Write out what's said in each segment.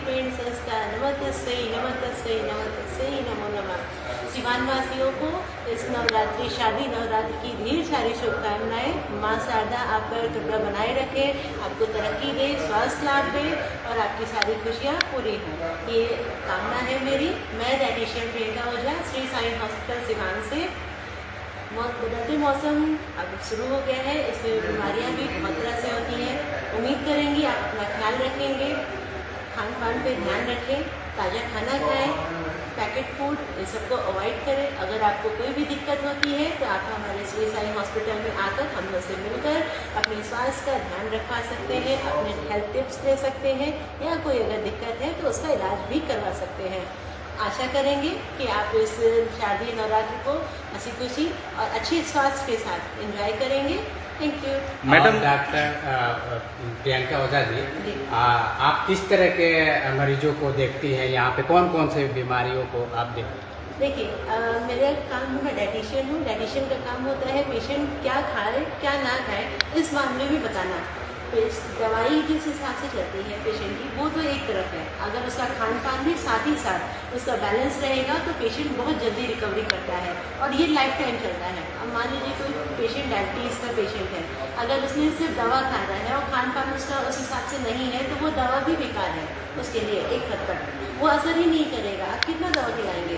Paint संस्था नमस्तस्यै नमस्तस्यै नमस्तस्यै नमो नमः। सिवान वासियों को इस नवरात्रि शादी नवरात्रि की ढेर सारी शुभकामनाएं। माँ शारदा आपका टुकड़ा बनाए रखे, आपको तरक्की दे, स्वास्थ्य लाभ दे और आपकी सारी खुशियाँ पूरी हों, ये कामना है मेरी। मैं डाइटिशियन प्रियंका ओझा, श्री साईं हॉस्पिटल सिवान से। बदलते मौसम अब शुरू हो गया है, इसमें बीमारियां भी बहुत तरह से होती हैं। उम्मीद करेंगी आप अपना ख्याल रखेंगे, खान पान पे ध्यान रखें, ताज़ा खाना खाएं, पैकेट फूड इन सबको अवॉइड करें। अगर आपको कोई भी दिक्कत होती है तो आप हमारे श्री साईं हॉस्पिटल में आकर हम लोग से मिलकर अपने स्वास्थ्य का ध्यान रखवा सकते हैं, अपने हेल्थ टिप्स ले सकते हैं, या कोई अगर दिक्कत है तो उसका इलाज भी करवा सकते हैं। आशा करेंगे कि आप इस शादी नवरात्रि को हंसी खुशी और अच्छे स्वास्थ्य के साथ एंजॉय करेंगे। Thank you madam. Doctor Priyanka Ojha ji, आप किस तरह के मरीजों को देखती हैं? यहाँ पे कौन कौन से बीमारियों को आप देखती हैं? देखिए, मेरा काम, मैं डाइटिशियन हूँ। डाइटिशियन का काम होता है पेशेंट क्या खाए क्या ना खाए इस मामले में बताना। दवाई जिस हिसाब से चलती है पेशेंट की वो तो एक तरफ है, अगर उसका खान पान भी साथ ही साथ उसका बैलेंस रहेगा तो पेशेंट बहुत जल्दी रिकवरी करता है और ये लाइफ टाइम चलता है। अब मान लीजिए कोई पेशेंट डायबिटीज़ का पेशेंट है, अगर उसने सिर्फ दवा खा रहा है और खान पान उसका उस हिसाब से नहीं है तो वो दवा भी बेकार है उसके लिए, एक हद तक वो असर ही नहीं करेगा। आप कितना दवा खिलाएंगे?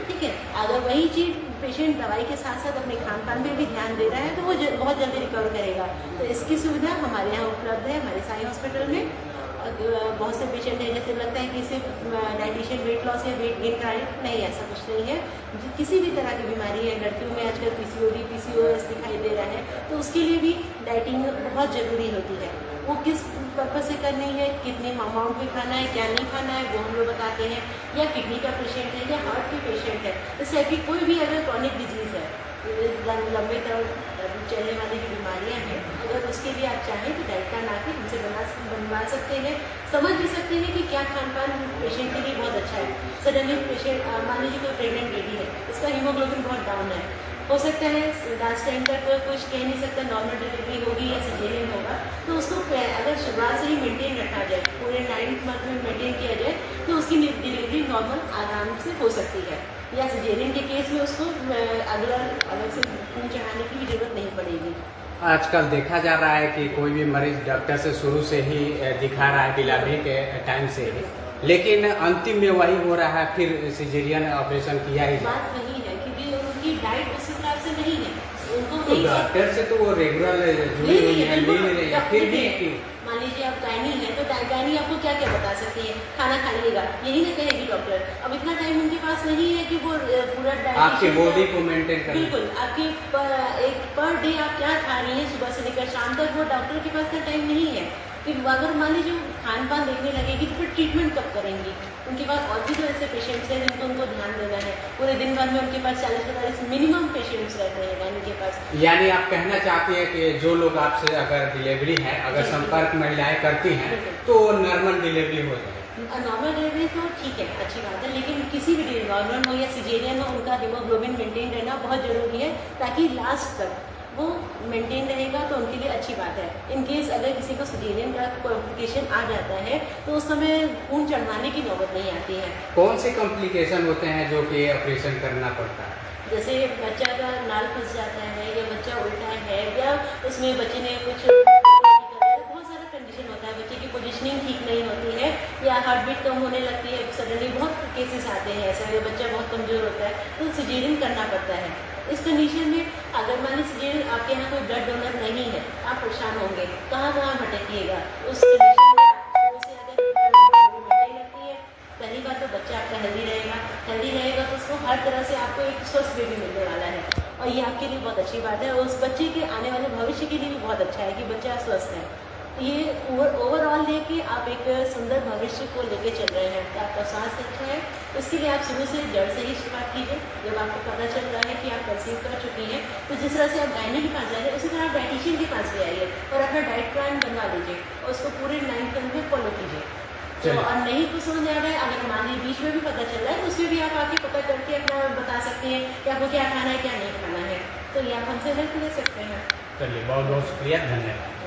ठीक है, अगर वही चीज़ पेशेंट दवाई के साथ साथ अपने खान पान में भी ध्यान दे रहा है तो वो बहुत जल्दी रिकवर करेगा। तो इसकी सुविधा हमारे यहाँ उपलब्ध है हमारे साईं हॉस्पिटल में। बहुत से पेशेंट हैं जैसे लगता है कि सिर्फ डाइटिशियन वेट लॉस है, वेट गेन कराए, नहीं, ऐसा कुछ नहीं है। किसी भी तरह की बीमारी है, लड़कियों में आजकल पीसीओडी पीसीओएस दिखाई दे रहा है तो उसके लिए भी डाइटिंग बहुत ज़रूरी होती है। वो किस पर्पज से करनी है, कितने अमाउंट में खाना है, क्या नहीं खाना है, वो हम लोग बताते हैं। या किडनी का पेशेंट है या हार्ट के पेशेंट है, इस टाइप की कोई भी अगर क्रॉनिक डिजीज़ है, लंबे तरह चलने वाली जो बीमारियाँ हैं, अगर उसके लिए आप चाहें तो डाइट प्लान आके हमसे बनवा सकते हैं। समझ भी सकते हैं कि क्या खान पान पेशेंट के लिए बहुत अच्छा है। सडनली पेशेंट, मान लीजिए कोई प्रेग्नेंट लेडी है, उसका हीमोग्लोबिन बहुत डाउन है, हो सकता है लास्ट टाइम तक कुछ कह नहीं सकता, नॉर्मल डिलीवरी होगी या सिजेरियन होगा, तो उसको अगर शुरुआत से ही मेंटेन रखा जाए, पूरे 9th मंथ में मेंटेन किया जाए तो उसकी डिलीवरी नॉर्मल आराम से हो सकती है। या सिजेरियन के केस में उसको अलग से खून चढ़ाने की जरूरत नहीं पड़ेगी। आजकल देखा जा रहा है कि कोई भी मरीज डॉक्टर से शुरू से ही दिखा रहा है डिलीवरी के टाइम से ही, लेकिन अंतिम में वही हो रहा है, फिर सिजेरियन ऑपरेशन किया ही। बात वही है क्योंकि उनकी डाइट उस हिसाब से नहीं है, उनको तो डॉक्टर से तो वो रेगुलर जुड़ी हुई है, ले रही है, फिर भी मान लीजिए आप गायनी है तो गायनी आपको क्या क्या बता सकती है, खाना खाइएगा, यही ना कहेगी डॉक्टर। अब इतना टाइम उनके पास नहीं है कि वो पूरा आपकी बॉडी को मेंटेन करना। बिल्कुल, आपकी एक पर डे आप क्या खा रही हैं सुबह से लेकर शाम तक, वो डॉक्टर के पास इतना टाइम नहीं है कि अगर मान लीजिए खान पान देखने लगेगी तो फिर ट्रीटमेंट कब करेंगी? उनके पास और भी तो ऐसे पेशेंट्स हैं जिनको उनको ध्यान देना है। पूरे दिन भर में उनके पास 40-45 मिनिमम पेशेंट्स रहते हैं गायनी के पास। यानी आप कहना चाहती है कि जो लोग आपसे अगर डिलीवरी है, अगर संपर्क महिलाएं करती हैं तो नॉर्मल डिलीवरी हो जाए? नॉर्मल डिलीवरी तो ठीक है, अच्छी बात है, लेकिन किसी भी नॉर्मल हो या सिजेरियन हो, उनका हीमोग्लोबिन मेंटेन रहना बहुत ज़रूरी है ताकि लास्ट तक वो मेंटेन रहेगा तो उनके लिए अच्छी बात है। इन केस अगर किसी को सिजेरियन का कॉम्प्लिकेशन आ जाता है तो उस समय खून चढ़वाने की नौबत नहीं आती है। कौन से कॉम्प्लिकेशन होते हैं जो कि ऑपरेशन करना पड़ता है? जैसे बच्चा का नाल फंस जाता है या बच्चा उल्टा है या उसमें बच्चे ने कुछ बहुत सारा कंडीशन होता है, बच्चे की पोजीशनिंग ठीक नहीं होती है या हार्ट बीट कम होने लगती है, सडनली बहुत केसेस आते हैं ऐसा, या बच्चा बहुत कमज़ोर होता है तो सिजेरियन करना पड़ता है। इस कंडीशन में अगर मान लीजिए आपके यहाँ कोई ब्लड डोनर नहीं है, आप परेशान होंगे, कहाँ कहाँ भटकिएगा। उस कंडीशन में से अगर बीमारी लगती है, पहली बात तो बच्चा आपका हेल्दी रहेगा तो उसको हर तरह से आपको एक स्वस्थ बेबी मिलने वाला है और ये आपके लिए बहुत अच्छी बात है और उस बच्चे के आने वाले भविष्य के लिए भी बहुत अच्छा है कि बच्चा स्वस्थ है। ये ओवरऑल लेके आप एक सुंदर भविष्य को लेके चल रहे हैं, तो आपका स्वास्थ्य अच्छा है। इसके लिए आप शुरू से जड़ से ही शुरुआत कीजिए। जब आपको पता चल रहा है कि आप कंसीव कर चुकी हैं तो जिस तरह से आप गायनी के पास जा रहे हैं उसी तरह आप डाइटिशियन के पास भी आइए और अपना डाइट प्लान बनवा लीजिए और उसको पूरे 9 मंथ में फॉलो कीजिए। तो और नहीं कुछ समझ आ रहा है, अगर मान लीजिए बीच में भी पता चल रहा है तो उसमें भी आप आके पता करके अपना बता सकते हैं कि आपको क्या खाना है क्या नहीं खाना है, तो ये आप हमसे हेल्प ले सकते हैं। चलिए, बहुत बहुत शुक्रिया, धन्यवाद।